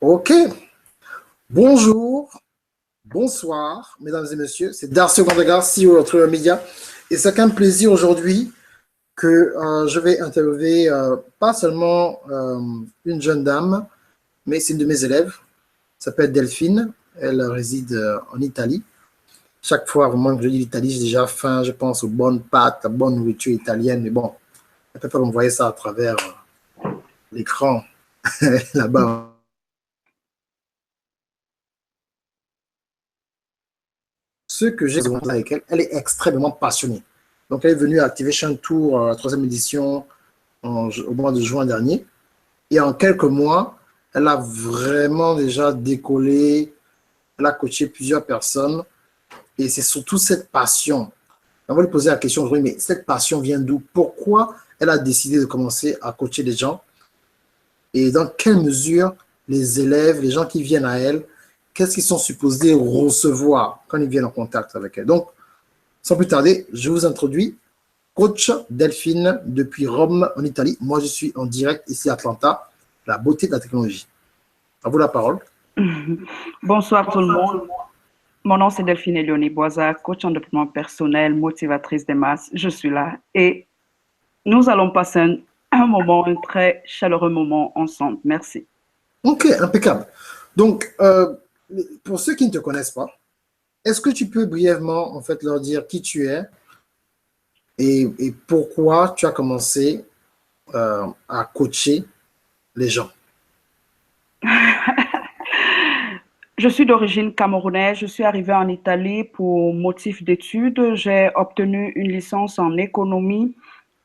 Ok, bonjour, bonsoir, mesdames et messieurs. C'est Darcy Gondegar, CEO de True Media. Et c'est un plaisir aujourd'hui que je vais interviewer pas seulement une jeune dame, mais c'est une de mes élèves. Elle s'appelle Delphine. Elle réside en Italie. Chaque fois, vraiment, que je dis l'Italie, j'ai déjà faim. Je pense aux bonnes pâtes, à la bonne nourriture italienne. Mais bon, elle peut pas m'envoyer ça à travers l'écran là-bas. Ce que j'ai avec elle, elle est extrêmement passionnée. Donc, elle est venue à Activation Tour, la troisième édition, au mois de juin dernier. Et en quelques mois, elle a vraiment déjà décollé. Elle a coaché plusieurs personnes. Et c'est surtout cette passion. On va lui poser la question aujourd'hui, mais cette passion vient d'où? Pourquoi elle a décidé de commencer à coacher des gens? Et dans quelle mesure les élèves, les gens qui viennent à elle, qu'est-ce qu'ils sont supposés recevoir quand ils viennent en contact avec elle? Donc, sans plus tarder, je vous introduis coach Delphine depuis Rome en Italie. Moi, je suis en direct ici à Atlanta, la beauté de la technologie. À vous la parole. Bonsoir tout le monde. Mon nom c'est Delphine Elioni Boisa, coach en développement personnel, motivatrice des masses. Je suis là et nous allons passer un moment, un très chaleureux moment ensemble. Merci. Ok, impeccable. Donc, pour ceux qui ne te connaissent pas, est-ce que tu peux brièvement en fait leur dire qui tu es et pourquoi tu as commencé à coacher les gens? Je suis d'origine camerounaise. Je suis arrivée en Italie pour motif d'études. J'ai obtenu une licence en économie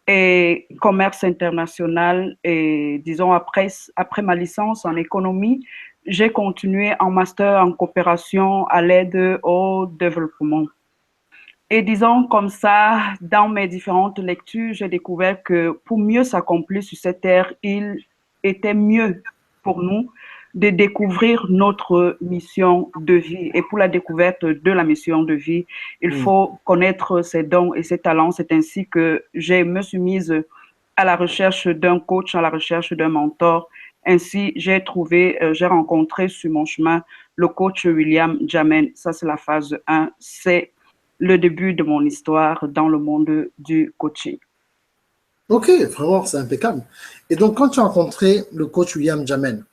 et commerce international. Et disons, après ma licence en économie, j'ai continué en master en coopération à l'aide au développement. Et disons comme ça, dans mes différentes lectures, j'ai découvert que pour mieux s'accomplir sur cette terre, il était mieux pour nous de découvrir notre mission de vie. Et pour la découverte de la mission de vie, il Hmm. faut connaître ses dons et ses talents. C'est ainsi que je me suis mise à la recherche d'un coach, à la recherche d'un mentor. Ainsi, j'ai rencontré sur mon chemin le coach William Jamen. Ça, c'est la phase 1. C'est le début de mon histoire dans le monde du coaching. Ok, vraiment, c'est impeccable. Et donc, quand tu as rencontré le coach William Jamen,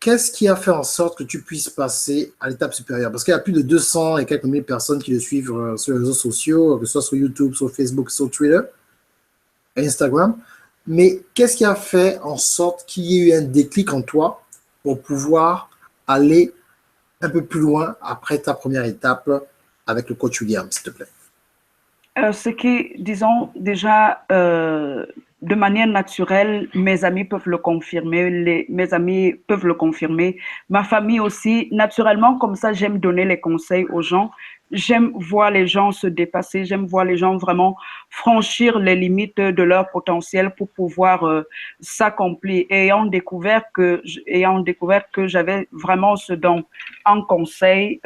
qu'est-ce qui a fait en sorte que tu puisses passer à l'étape supérieure? Parce qu'il y a plus de 200 et quelques mille personnes qui le suivent sur les réseaux sociaux, que ce soit sur YouTube, sur Facebook, sur Twitter, Instagram. Mais qu'est-ce qui a fait en sorte qu'il y ait eu un déclic en toi pour pouvoir aller un peu plus loin après ta première étape avec le coach William, s'il te plaît? Ce qui, disons, déjà, de manière naturelle, mes amis peuvent le confirmer, mes amis peuvent le confirmer, ma famille aussi. Naturellement, comme ça, j'aime donner les conseils aux gens. J'aime voir les gens se dépasser, j'aime voir les gens vraiment franchir les limites de leur potentiel pour pouvoir s'accomplir. Et ayant découvert que j'avais vraiment ce don en conseil,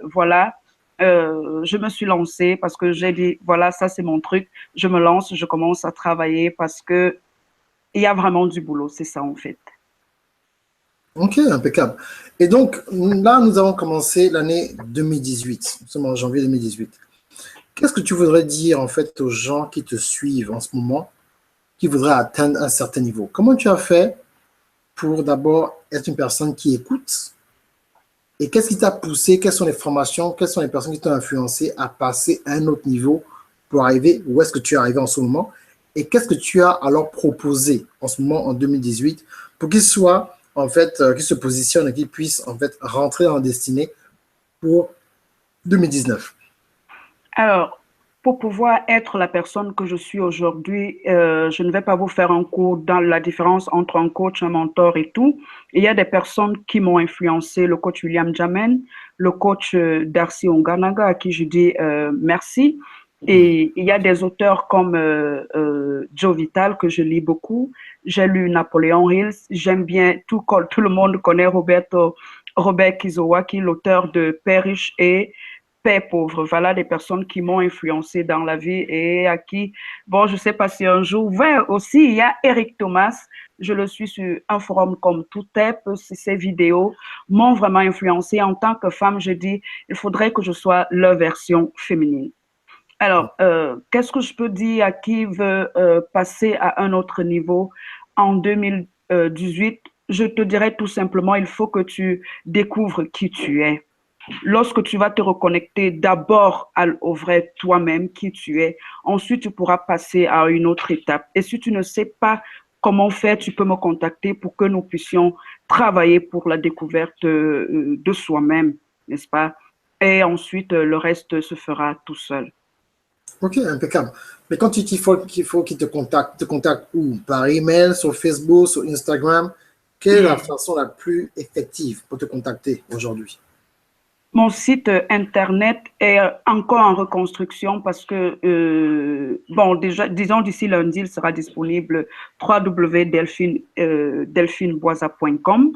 voilà, je me suis lancée parce que j'ai dit, voilà, ça c'est mon truc. Je me lance, je commence à travailler parce que il y a vraiment du boulot, c'est ça en fait. Ok, impeccable. Et donc, là, nous avons commencé l'année 2018. Nous sommes en janvier 2018. Qu'est-ce que tu voudrais dire en fait aux gens qui te suivent en ce moment, qui voudraient atteindre un certain niveau? Comment tu as fait pour d'abord être une personne qui écoute et qu'est-ce qui t'a poussé? Quelles sont les formations? Quelles sont les personnes qui t'ont influencé à passer à un autre niveau pour arriver où est-ce que tu es arrivé en ce moment? Et qu'est-ce que tu as alors proposé en ce moment en 2018 pour qu'ils soient en fait, qu'ils se positionnent et qu'ils puissent en fait rentrer en destinée pour 2019? Alors, pour pouvoir être la personne que je suis aujourd'hui, je ne vais pas vous faire un cours dans la différence entre un coach, un mentor et tout. Il y a des personnes qui m'ont influencé, le coach William Jamen, le coach Darcy Onganaga, à qui je dis merci. Et il y a des auteurs comme Joe Vital que je lis beaucoup. J'ai lu Napoléon Hill. J'aime bien, tout le monde connaît Robert Kiyosaki, l'auteur de Père riche et père pauvre. Voilà des personnes qui m'ont influencé dans la vie et à qui, bon, je sais pas si un jour, ouais, aussi, il y a Eric Thomas. Je le suis sur un forum comme Toutep. Ses vidéos m'ont vraiment influencé. En tant que femme, je dis, il faudrait que je sois leur version féminine. Alors, qu'est-ce que je peux dire à qui veut passer à un autre niveau en 2018? Je te dirais tout simplement, il faut que tu découvres qui tu es. Lorsque tu vas te reconnecter d'abord au vrai toi-même, qui tu es, ensuite tu pourras passer à une autre étape. Et si tu ne sais pas comment faire, tu peux me contacter pour que nous puissions travailler pour la découverte de soi-même, n'est-ce pas? Et ensuite, le reste se fera tout seul. Ok, impeccable. Mais quand tu dis qu'il faut qu'il te contacte où? Par email, sur Facebook, sur Instagram? Quelle est la façon la plus effective pour te contacter aujourd'hui? Mon site internet est encore en reconstruction parce que, bon, déjà, disons d'ici lundi, il sera disponible www.delphineboisa.com.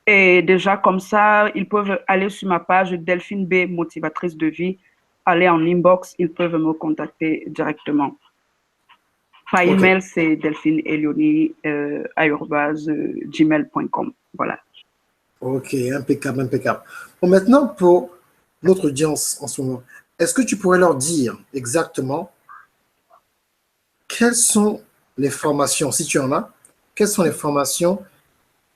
Et déjà, comme ça, ils peuvent aller sur ma page Delphine B, motivatrice de vie, aller en inbox, ils peuvent me contacter directement. Par Ok, email, c'est delphineelioni@gmail.com. Voilà. ok, impeccable, impeccable. Bon, maintenant, pour notre audience en ce moment, est-ce que tu pourrais leur dire exactement quelles sont les formations, si tu en as, quelles sont les formations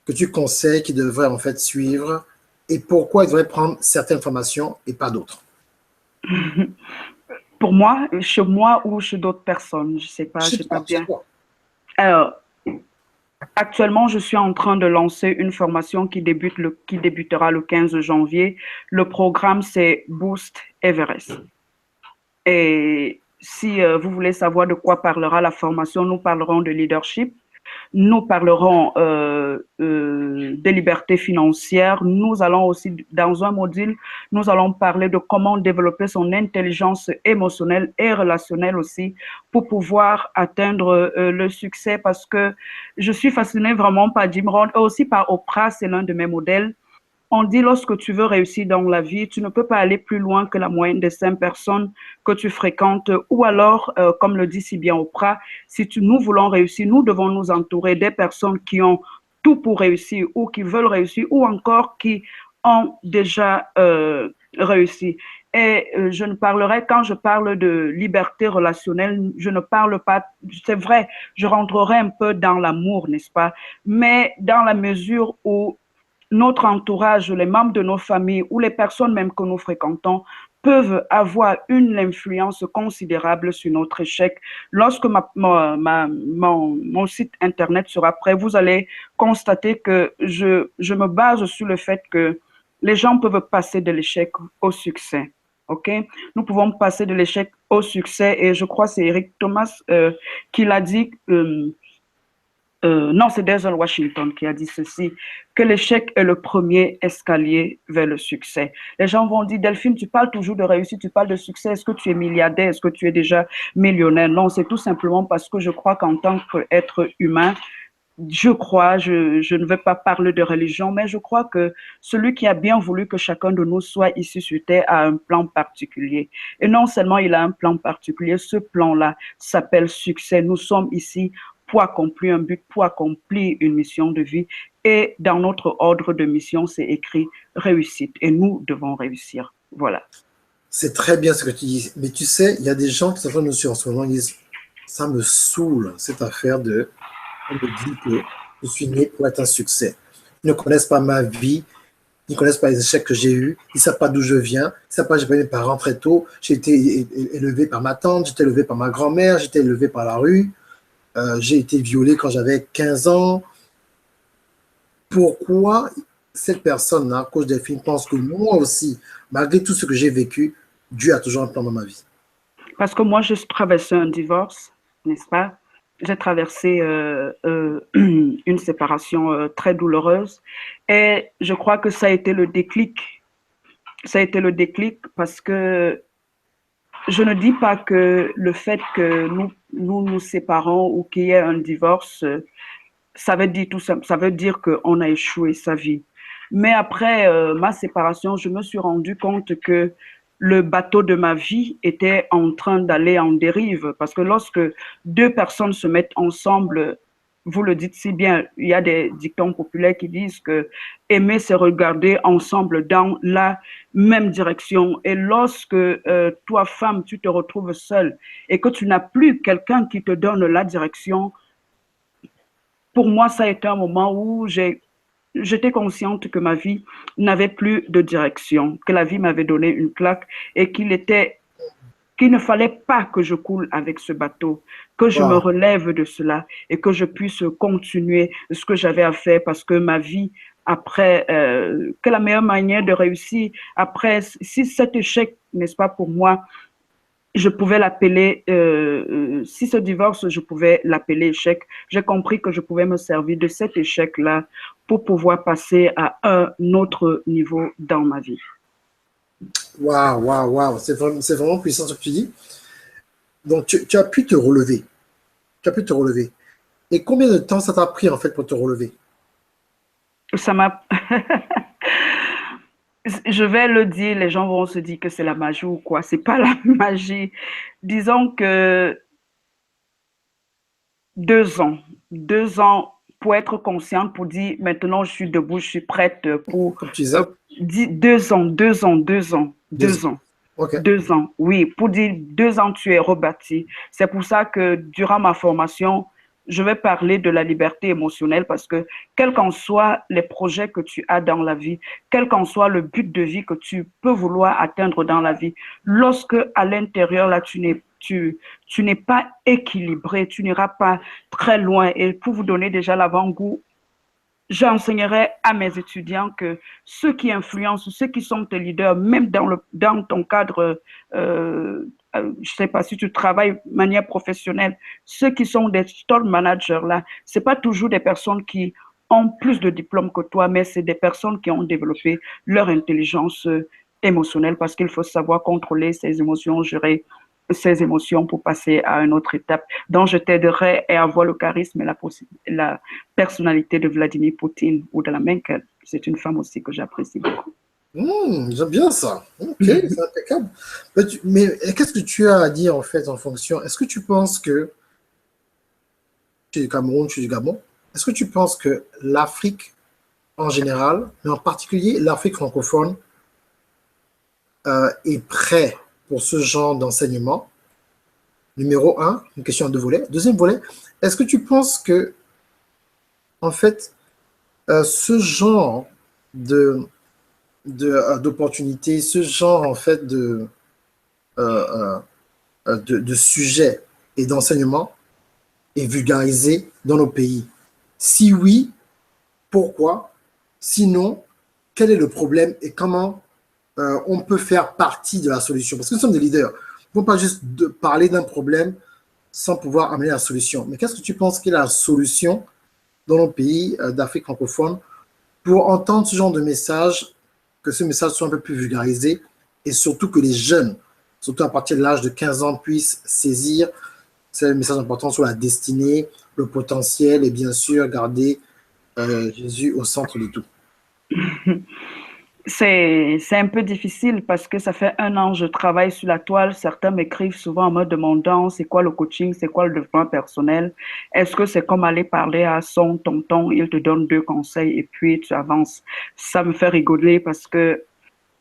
que tu conseilles qu'ils devraient en fait suivre et pourquoi ils devraient prendre certaines formations et pas d'autres? Pour moi, chez moi ou chez d'autres personnes, je Chez sais pas toi, chez bien. toi. Alors, actuellement, je suis en train de lancer une formation qui débutera le 15 janvier. Le programme, c'est Boost Everest. Et si vous voulez savoir de quoi parlera la formation, nous parlerons de leadership, nous parlerons des libertés financières. Nous allons aussi, dans un module, nous allons parler de comment développer son intelligence émotionnelle et relationnelle aussi pour pouvoir atteindre le succès parce que je suis fascinée vraiment par Jim Rohn et aussi par Oprah, c'est l'un de mes modèles. On dit lorsque tu veux réussir dans la vie, tu ne peux pas aller plus loin que la moyenne des 5 personnes que tu fréquentes. Ou alors, comme le dit si bien Oprah, si nous voulons réussir, nous devons nous entourer des personnes qui ont tout pour réussir ou qui veulent réussir ou encore qui ont déjà réussi. Et je ne parlerai, quand je parle de liberté relationnelle, je ne parle pas, c'est vrai, je rentrerai un peu dans l'amour, n'est-ce pas? Mais dans la mesure où notre entourage, les membres de nos familles ou les personnes même que nous fréquentons peuvent avoir une influence considérable sur notre échec. Lorsque mon site Internet sera prêt, vous allez constater que je me base sur le fait que les gens peuvent passer de l'échec au succès. OK? Nous pouvons passer de l'échec au succès et je crois que c'est Eric Thomas qui l'a dit. Non, c'est Denzel Washington qui a dit ceci, que l'échec est le premier escalier vers le succès. Les gens vont dire, Delphine, tu parles toujours de réussite, tu parles de succès, est-ce que tu es milliardaire, est-ce que tu es déjà millionnaire? Non, c'est tout simplement parce que je crois qu'en tant qu'être humain, je ne vais pas parler de religion, mais je crois que celui qui a bien voulu que chacun de nous soit ici sur Terre a un plan particulier. Et non seulement il a un plan particulier, ce plan-là s'appelle succès. Nous sommes ici pour accomplir un but, pour accomplir une mission de vie. Et dans notre ordre de mission, c'est écrit réussite. Et nous devons réussir. Voilà. C'est très bien ce que tu dis. Mais tu sais, il y a des gens qui sont en train de nous suivre en ce moment, ils disent, ça me saoule, cette affaire de, on me dit que je suis né pour être un succès. Ils ne connaissent pas ma vie, ils ne connaissent pas les échecs que j'ai eus, ils ne savent pas d'où je viens, ils ne savent pas que j'ai pas mes parents très tôt, j'ai été élevé par ma tante, j'ai été élevé par ma grand-mère, j'ai été élevé par la rue, j'ai été violé quand j'avais 15 ans. Pourquoi cette personne-là, coach Delphine, pense que moi aussi, malgré tout ce que j'ai vécu, Dieu a toujours un plan dans ma vie? Parce que moi, j'ai traversé un divorce, n'est-ce pas? J'ai traversé une séparation très douloureuse et je crois que ça a été le déclic. Ça a été le déclic parce que je ne dis pas que le fait que nous séparons ou qu'il y ait un divorce, ça veut dire tout ça, ça veut dire qu'on a échoué sa vie. Mais après ma séparation, je me suis rendu compte que le bateau de ma vie était en train d'aller en dérive. Parce que lorsque deux personnes se mettent ensemble, vous le dites si bien, il y a des dictons populaires qui disent que aimer, c'est regarder ensemble dans la même direction. Et lorsque toi, femme, tu te retrouves seule et que tu n'as plus quelqu'un qui te donne la direction, pour moi, ça a été un moment où j'étais consciente que ma vie n'avait plus de direction, que la vie m'avait donné une claque et qu'il ne fallait pas que je coule avec ce bateau, que je me Wow. relève de cela et que je puisse continuer ce que j'avais à faire parce que ma vie, après, que la meilleure manière de réussir, après, si cet échec, n'est-ce pas pour moi, je pouvais l'appeler, si ce divorce, je pouvais l'appeler échec. J'ai compris que je pouvais me servir de cet échec-là pour pouvoir passer à un autre niveau dans ma vie. Waouh, waouh, waouh. C'est vraiment puissant ce que tu dis. Donc, tu as pu te relever. Tu as pu te relever. Et combien de temps ça t'a pris, en fait, pour te relever? Ça m'a, je vais le dire, les gens vont se dire que c'est la magie ou quoi. C'est pas la magie. Disons que 2 ans, 2 ans pour être consciente, pour dire maintenant je suis debout, je suis prête pour Comme tu disais, 2 ans, 2 ans, 2 ans, 2 ans. 2 ans. OK. 2 ans, oui, pour dire 2 ans, tu es rebâti. C'est pour ça que durant ma formation, je vais parler de la liberté émotionnelle parce que quels qu'en soient les projets que tu as dans la vie, quel qu'en soit le but de vie que tu peux vouloir atteindre dans la vie, lorsque à l'intérieur, là, tu n'es pas équilibré, tu n'iras pas très loin. Et pour vous donner déjà l'avant-goût, j'enseignerai à mes étudiants que ceux qui influencent, ceux qui sont tes leaders, même dans ton cadre, je ne sais pas si tu travailles de manière professionnelle, ceux qui sont des store managers là, c'est pas toujours des personnes qui ont plus de diplômes que toi, mais c'est des personnes qui ont développé leur intelligence émotionnelle parce qu'il faut savoir contrôler ses émotions, gérer ses émotions pour passer à une autre étape. Donc, je t'aiderai à avoir le charisme et la personnalité de Vladimir Poutine ou de la Merkel. C'est une femme aussi que j'apprécie beaucoup. J'aime bien ça. OK, c'est impeccable. Mais qu'est-ce que tu as à dire, en fait, en fonction? Est-ce que tu penses que tu es du Cameroun, tu es du Gabon? Est-ce que tu penses que l'Afrique en général, mais en particulier l'Afrique francophone, est prêt pour ce genre d'enseignement? Numéro un, une question à deux volets. Deuxième volet, est-ce que tu penses que, en fait, ce genre de, d'opportunités, ce genre, en fait, euh, de sujet et d'enseignement est vulgarisé dans nos pays? Si oui, pourquoi? Sinon, quel est le problème et comment on peut faire partie de la solution? Parce que nous sommes des leaders. Il ne faut pas juste parler d'un problème sans pouvoir amener la solution. Mais qu'est-ce que tu penses qu'est la solution dans nos pays d'Afrique francophone pour entendre ce genre de message, que ce message soit un peu plus vulgarisé et surtout que les jeunes, surtout à partir de l'âge de 15 ans, puissent saisir ces messages importants sur la destinée, le potentiel et bien sûr garder Jésus au centre de tout. C'est un peu difficile parce que ça fait 1 an que je travaille sur la toile. Certains m'écrivent souvent en me demandant c'est quoi le coaching, c'est quoi le développement personnel. Est-ce que c'est comme aller parler à son tonton, il te donne 2 conseils et puis tu avances. Ça me fait rigoler parce que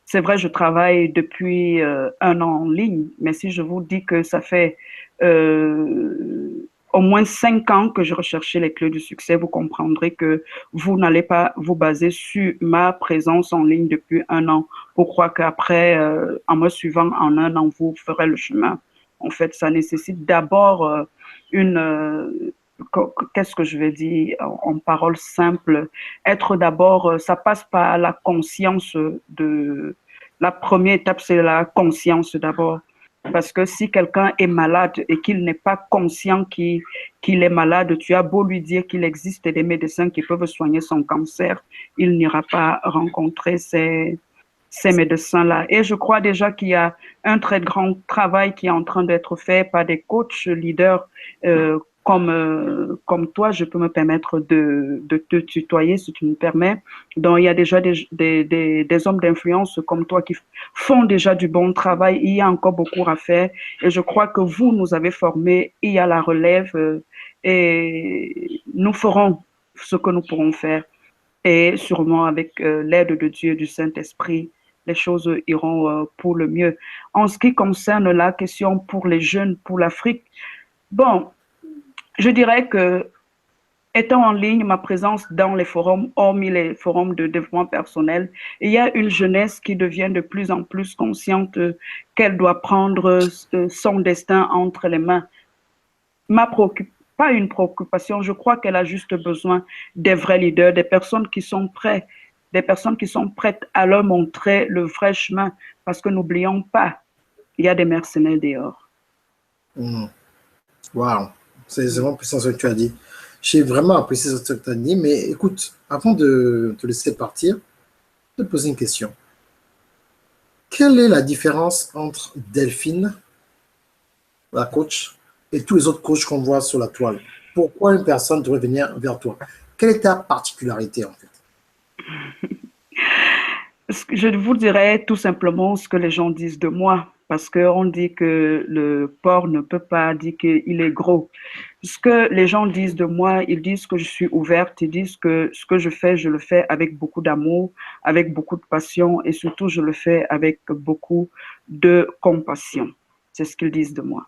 c'est vrai, je travaille depuis 1 an en ligne, mais si je vous dis que ça fait au moins 5 ans que je recherchais les clés du succès, vous comprendrez que vous n'allez pas vous baser sur ma présence en ligne depuis 1 an pour croire qu'après, en me suivant en 1 an, vous ferez le chemin. En fait, ça nécessite d'abord une, qu'est-ce que je vais dire en paroles simples, être d'abord, ça passe par la conscience la première étape, c'est la conscience d'abord. Parce que si quelqu'un est malade et qu'il n'est pas conscient qu'il est malade, tu as beau lui dire qu'il existe des médecins qui peuvent soigner son cancer, il n'ira pas rencontrer ces médecins-là. Et je crois déjà qu'il y a un très grand travail qui est en train d'être fait par des coachs leaders comme toi, je peux me permettre de te tutoyer si tu me permets. Donc, il y a déjà des hommes d'influence comme toi qui font déjà du bon travail. Il y a encore beaucoup à faire. Et je crois que vous nous avez formés. Il y a la relève et nous ferons ce que nous pourrons faire. Et sûrement avec l'aide de Dieu et du Saint-Esprit, les choses iront pour le mieux. En ce qui concerne la question pour les jeunes, pour l'Afrique, bon, je dirais que étant en ligne, ma présence dans les forums, hormis les forums de développement personnel, il y a une jeunesse qui devient de plus en plus consciente qu'elle doit prendre son destin entre les mains. Pas une préoccupation, je crois qu'elle a juste besoin des vrais leaders, des personnes qui sont prêtes, des personnes qui sont prêtes à leur montrer le vrai chemin, parce que n'oublions pas, il y a des mercenaires dehors. Wow, c'est vraiment puissant ce que tu as dit. J'ai vraiment apprécié ce que tu as dit, mais écoute, avant de te laisser partir, je vais te poser une question. Quelle est la différence entre Delphine, la coach, et tous les autres coachs qu'on voit sur la toile? Pourquoi une personne devrait venir vers toi? Quelle est ta particularité en fait? Je vous dirais tout simplement ce que les gens disent de moi, parce qu'on dit que le porc ne peut pas dire qu'il est gros. Ce que les gens disent de moi, ils disent que je suis ouverte, ils disent que ce que je le fais avec beaucoup d'amour, avec beaucoup de passion et surtout je le fais avec beaucoup de compassion. C'est ce qu'ils disent de moi.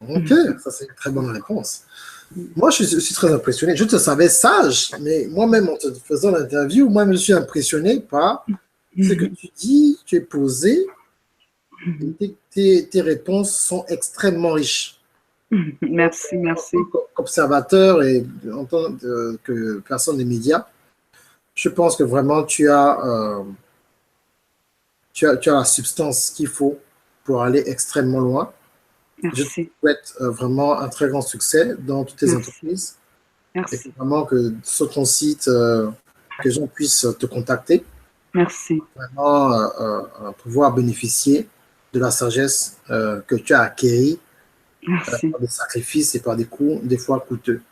Ok, ça c'est une très bonne réponse. Moi, je suis très impressionné. Je te savais sage, mais moi-même, en te faisant l'interview, moi, je suis impressionné par ce que tu dis, tu es posé, et tes réponses sont extrêmement riches. Merci, merci. En tant qu'observateur et en tant que personne des médias, je pense que vraiment tu as la substance qu'il faut pour aller extrêmement loin. Je te Merci. souhaite vraiment un très grand succès dans toutes tes Merci. entreprises. Merci. Et vraiment que sur ton site, que les gens puissent te contacter. Merci. Vraiment pouvoir bénéficier de la sagesse que tu as acquérie Merci. par des sacrifices et par des coûts, des fois coûteux.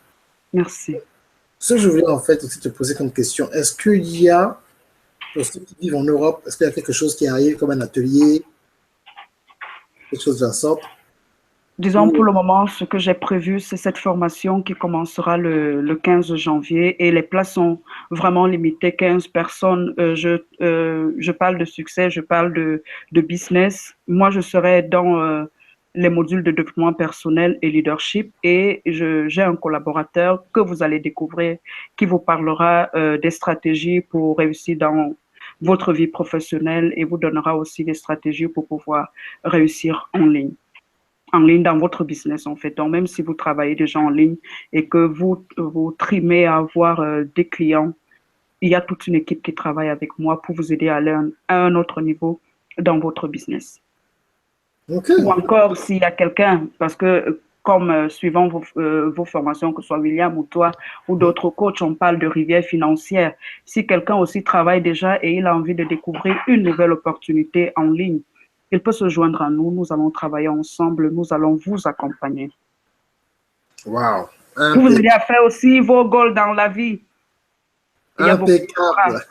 Merci. Ce que je voulais en fait aussi te poser comme question, est-ce qu'il y a, pour ceux qui vivent en Europe, est-ce qu'il y a quelque chose qui arrive comme un atelier, quelque chose de la sorte? Disons, pour le moment, ce que j'ai prévu, c'est cette formation qui commencera le 15 janvier et les places sont vraiment limitées, 15 personnes. Je parle de succès, je parle de business. Moi, je serai dans les modules de développement personnel et leadership et j'ai un collaborateur que vous allez découvrir qui vous parlera des stratégies pour réussir dans votre vie professionnelle et vous donnera aussi des stratégies pour pouvoir réussir en ligne dans votre business en fait. Donc même si vous travaillez déjà en ligne et que vous trimez à avoir des clients, il y a toute une équipe qui travaille avec moi pour vous aider à aller à un autre niveau dans votre business. Okay. Ou encore s'il y a quelqu'un, parce que comme suivant vos formations, que ce soit William ou toi ou d'autres coachs, on parle de rivière financière. Si quelqu'un aussi travaille déjà et il a envie de découvrir une nouvelle opportunité en ligne, il peut se joindre à nous, nous allons travailler ensemble, nous allons vous accompagner. Wow. Pour vous aider à faire aussi vos goals dans la vie. Impeccable.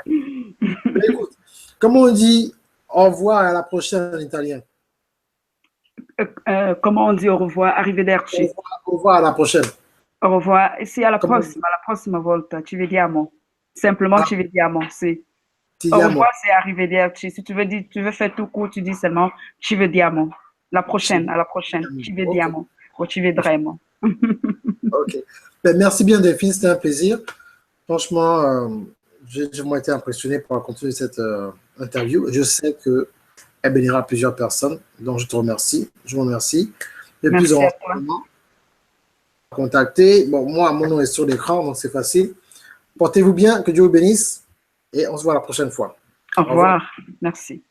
Écoute, comment on dit au revoir à la prochaine en italien? Comment on dit au revoir? Arrivederci. Au revoir à la prochaine. Au revoir. E sì, alla prossima volta. Ci vediamo. Simplement, ci vediamo, sì. Au revoir, c'est arrivederci. Si tu veux dire, tu veux faire tout court, tu dis seulement ci vediamo. La prochaine, à la prochaine. Ci vediamo. Ou ci vedremo. Ok. Ben, merci bien, Delphine, c'était un plaisir. Franchement, j'ai vraiment été impressionné par continuer cette interview. Je sais qu'elle bénira plusieurs personnes, donc je te remercie. Je vous remercie. Et merci plus à toi. Contacter. Bon, moi, mon nom est sur l'écran, donc c'est facile. Portez-vous bien, que Dieu vous bénisse et on se voit la prochaine fois. Au revoir. Merci.